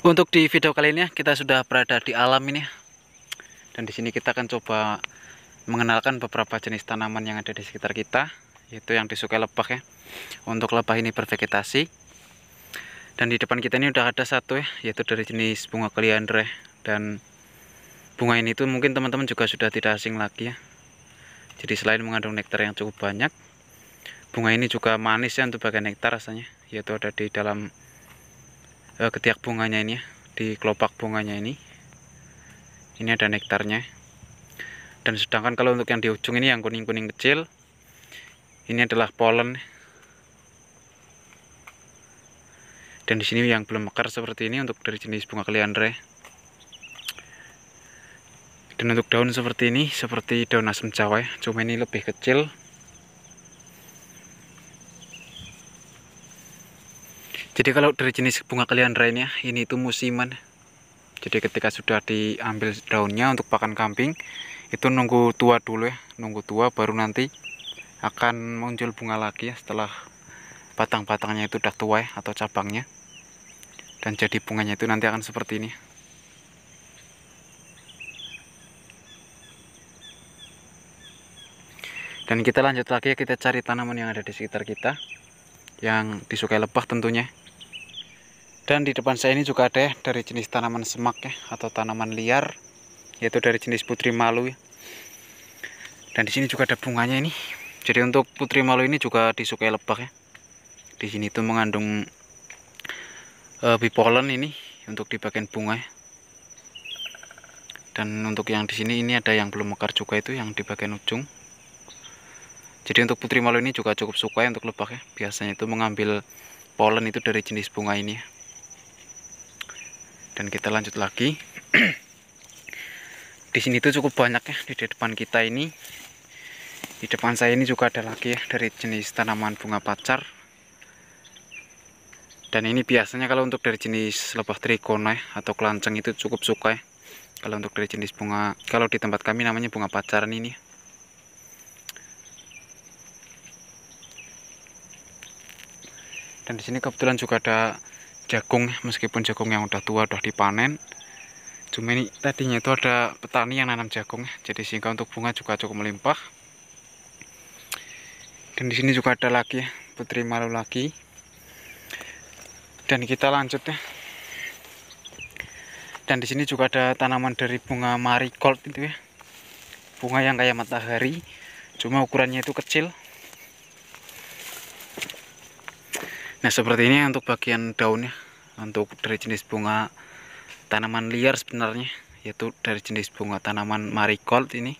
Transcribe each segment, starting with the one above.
Untuk di video kali ini kita sudah berada di alam ini, dan di sini kita akan coba mengenalkan beberapa jenis tanaman yang ada di sekitar kita, yaitu yang disukai lebah ya. Untuk lebah ini bervegetasi, dan di depan kita ini udah ada satu ya, yaitu dari jenis bunga kaliandra. Dan bunga ini tuh mungkin teman-teman juga sudah tidak asing lagi ya. Jadi selain mengandung nektar yang cukup banyak, bunga ini juga manis ya untuk bagian nektar rasanya, yaitu ada di dalam ketiak bunganya ini ya, di kelopak bunganya ini ada nektarnya. Dan sedangkan kalau untuk yang di ujung ini yang kuning-kuning kecil, ini adalah polen. Dan di sini yang belum mekar seperti ini untuk dari jenis bunga kaliandra. Dan untuk daun seperti ini, seperti daun asem Jawa ya, cuma ini lebih kecil. Jadi kalau dari jenis bunga kaliandra ini itu musiman. Jadi ketika sudah diambil daunnya untuk pakan kambing, itu nunggu tua dulu ya, nunggu tua baru nanti akan muncul bunga lagi ya, setelah batang-batangnya itu udah tua ya, atau cabangnya. Dan jadi bunganya itu nanti akan seperti ini. Dan kita lanjut lagi, kita cari tanaman yang ada di sekitar kita yang disukai lebah tentunya. Dan di depan saya ini juga ada ya, dari jenis tanaman semak ya, atau tanaman liar, yaitu dari jenis putri malu ya. Dan di sini juga ada bunganya ini. Jadi untuk putri malu ini juga disukai lebah ya. Di sini tuh mengandung bipolen ini untuk di bagian bunga ya. Dan untuk yang di sini ini ada yang belum mekar juga, itu yang di bagian ujung. Jadi untuk putri malu ini juga cukup suka ya untuk lebah ya. Biasanya itu mengambil polen itu dari jenis bunga ini ya. Dan kita lanjut lagi. Di sini tuh cukup banyak ya di depan kita ini. Di depan saya ini juga ada lagi ya dari jenis tanaman bunga pacar. Dan ini biasanya kalau untuk dari jenis lebah trigona ya, atau kelanceng itu cukup suka ya. Kalau untuk dari jenis bunga, kalau di tempat kami namanya bunga pacaran ini. Dan di sini kebetulan juga ada jagung, meskipun jagung yang udah tua udah dipanen. Cuma ini tadinya itu ada petani yang nanam jagung, jadi sehingga untuk bunga juga cukup melimpah. Dan di sini juga ada lagi ya, putri malu lagi. Dan kita lanjut ya. Dan di sini juga ada tanaman dari bunga marigold itu ya. Bunga yang kayak matahari, cuma ukurannya itu kecil. Nah seperti ini untuk bagian daunnya, untuk dari jenis bunga tanaman liar sebenarnya, yaitu dari jenis bunga tanaman marigold ini.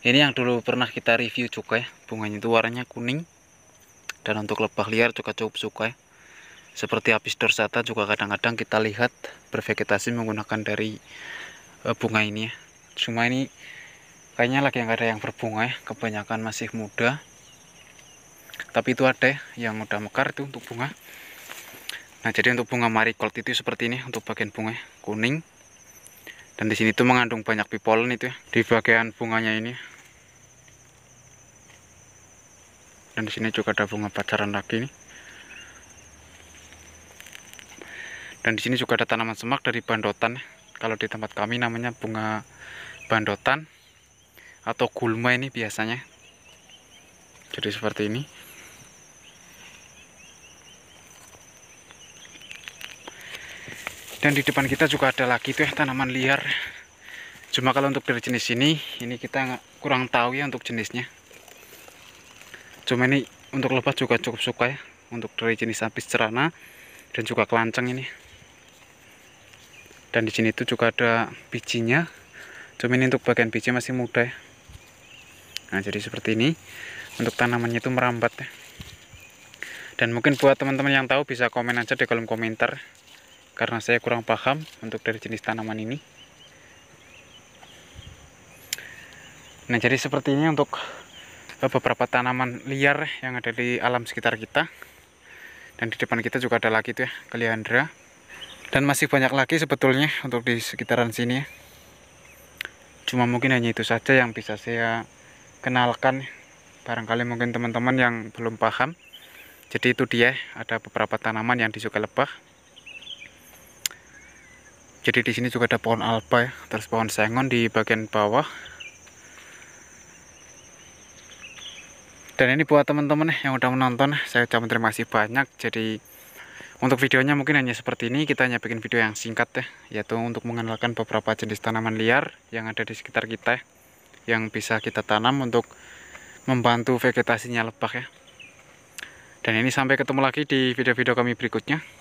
Ini yang dulu pernah kita review juga ya, bunganya itu warnanya kuning. Dan untuk lebah liar juga cukup suka ya. Seperti apis dorsata juga kadang-kadang kita lihat bervegetasi menggunakan dari bunga ini ya. Cuma ini kayaknya lagi nggak ada yang berbunga ya, kebanyakan masih muda. Tapi itu ada ya, yang udah mekar itu untuk bunga. Nah jadi untuk bunga marigold itu seperti ini untuk bagian bunga kuning. Dan di sini tuh mengandung banyak bipolen itu ya, di bagian bunganya ini. Dan di sini juga ada bunga pacaran lagi nih. Dan di sini juga ada tanaman semak dari bandotan. Kalau di tempat kami namanya bunga bandotan atau gulma ini biasanya. Jadi seperti ini. Dan di depan kita juga ada lagi tuh ya tanaman liar. Cuma kalau untuk dari jenis ini kita kurang tahu ya untuk jenisnya. Cuma ini untuk lebah juga cukup suka ya, untuk dari jenis apis cerana dan juga kelanceng ini. Dan di sini tuh juga ada bijinya. Cuma ini untuk bagian biji masih muda ya. Nah jadi seperti ini untuk tanamannya itu merambat ya. Dan mungkin buat teman-teman yang tahu bisa komen aja di kolom komentar, karena saya kurang paham untuk dari jenis tanaman ini. Nah jadi seperti ini untuk beberapa tanaman liar yang ada di alam sekitar kita. Dan di depan kita juga ada lagi tuh ya kaliandra. Dan masih banyak lagi sebetulnya untuk di sekitaran sini ya. Cuma mungkin hanya itu saja yang bisa saya kenalkan. Barangkali mungkin teman-teman yang belum paham. Jadi itu dia, ada beberapa tanaman yang disukai lebah. Jadi di sini juga ada pohon alba ya, terus pohon sengon di bagian bawah. Dan ini buat teman-teman yang udah menonton, saya ucapkan terima kasih banyak. Jadi untuk videonya mungkin hanya seperti ini, kita hanya bikin video yang singkat ya, yaitu untuk mengenalkan beberapa jenis tanaman liar yang ada di sekitar kita, yang bisa kita tanam untuk membantu vegetasinya lebah ya. Dan ini sampai ketemu lagi di video-video kami berikutnya.